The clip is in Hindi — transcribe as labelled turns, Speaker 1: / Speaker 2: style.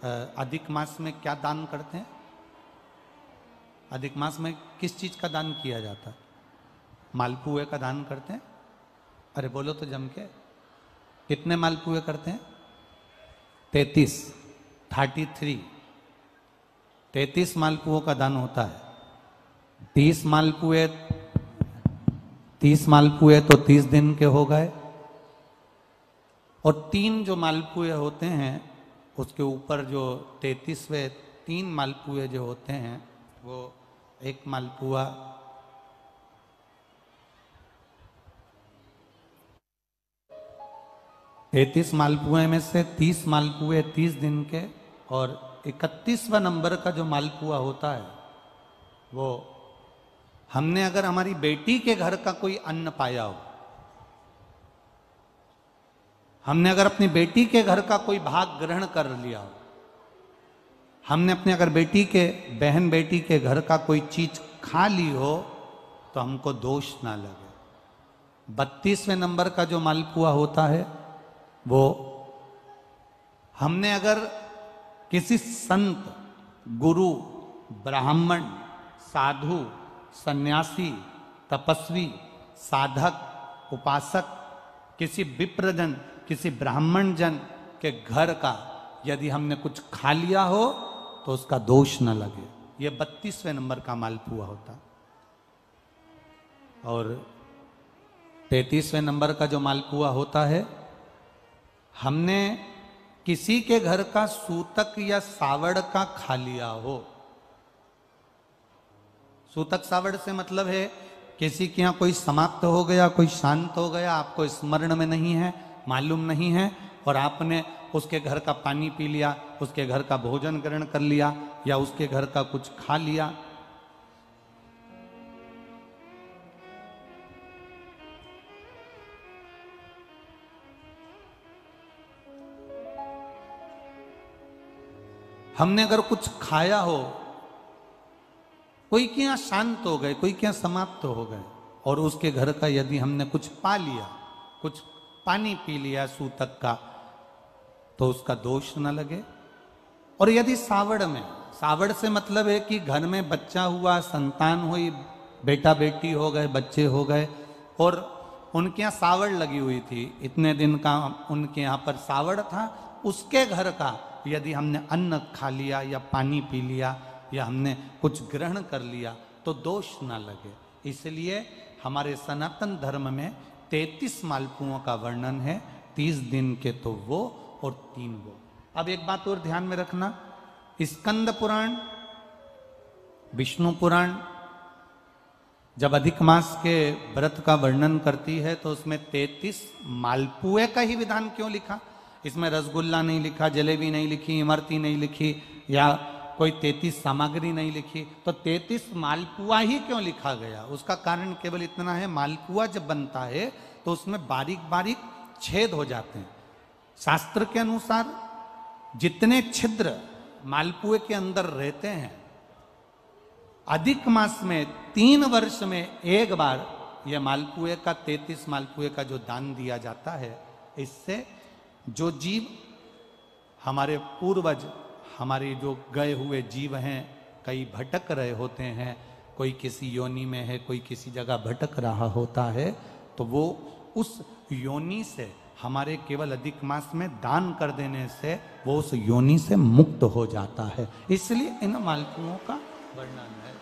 Speaker 1: अधिक मास में क्या दान करते हैं? अधिक मास में किस चीज का दान किया जाता है? मालपुए का दान करते हैं। अरे बोलो तो जम के, कितने मालपुए करते हैं? 33 33 मालपुओं का दान होता है। 30 मालपुए तो 30 दिन के हो गए, और 3 जो मालपुए होते हैं उसके ऊपर जो 33वें 3 मालपुए जो होते हैं, वो एक मालपुआ 33 मालपुए में से 30 मालपुए 30 दिन के, और 31वां नंबर का जो मालपुआ होता है वो हमने अगर हमारी बेटी के घर का कोई अन्न पाया हो, हमने अगर अपनी बेटी के घर का कोई भाग ग्रहण कर लिया हो, हमने अपने अगर बहन बेटी के घर का कोई चीज खा ली हो, तो हमको दोष ना लगे। 32वें नंबर का जो मालपुआ होता है वो हमने अगर किसी संत, गुरु, ब्राह्मण, साधु, सन्यासी, तपस्वी, साधक, उपासक, किसी विप्रजन, किसी ब्राह्मण जन के घर का यदि हमने कुछ खा लिया हो तो उसका दोष न लगे। ये 32वें नंबर का मालपुआ होता। और 33वें नंबर का जो मालपुआ होता है, हमने किसी के घर का सूतक या सावड़ का खा लिया हो। सूतक सावड़ से मतलब है किसी के यहाँ कोई समाप्त हो गया, कोई शांत हो गया, आपको स्मरण में नहीं है, मालूम नहीं है, और आपने उसके घर का पानी पी लिया, उसके घर का भोजन ग्रहण कर लिया, या उसके घर का कुछ खा लिया। हमने अगर कुछ खाया हो, कोई के यहाँ शांत हो गए, कोई के यहाँ समाप्त हो गए, और उसके घर का यदि हमने कुछ पा लिया, कुछ पानी पी लिया सूतक का, तो उसका दोष न लगे। और यदि सावड़ से मतलब है कि घर में बच्चा हुआ, संतान हुई, बेटा बेटी हो गए, बच्चे हो गए, और उनके यहाँ सावड़ लगी हुई थी, इतने दिन का उनके यहाँ पर सावड़ था, उसके घर का यदि हमने अन्न खा लिया या पानी पी लिया या हमने कुछ ग्रहण कर लिया तो दोष ना लगे। इसलिए हमारे सनातन धर्म में 33 मालपुओं का वर्णन है, 30 दिन के तो वो और 3 वो। अब एक बात और ध्यान में रखना, स्कंद पुराण, विष्णु पुराण जब अधिक मास के व्रत का वर्णन करती है तो उसमें 33 मालपुए का ही विधान क्यों लिखा? इसमें रसगुल्ला नहीं लिखा, जलेबी नहीं लिखी, इमरती नहीं लिखी, या कोई 33 सामग्री नहीं लिखी, तो 33 मालपुआ ही क्यों लिखा गया? उसका कारण केवल इतना है, मालपुआ जब बनता है तो उसमें बारीक बारीक छेद हो जाते हैं। शास्त्र के अनुसार जितने छिद्र मालपुए के अंदर रहते हैं, अधिक मास में 3 वर्ष में एक बार यह मालपुए का 33 मालपुए का जो दान दिया जाता है, इससे जो जीव हमारे पूर्वज, हमारे जो गए हुए जीव हैं, कई भटक रहे होते हैं, कोई किसी योनि में है, कोई किसी जगह भटक रहा होता है, तो वो उस योनि से हमारे केवल अधिक मास में दान कर देने से वो उस योनि से मुक्त हो जाता है। इसलिए इन मालपुओं का वर्णन है।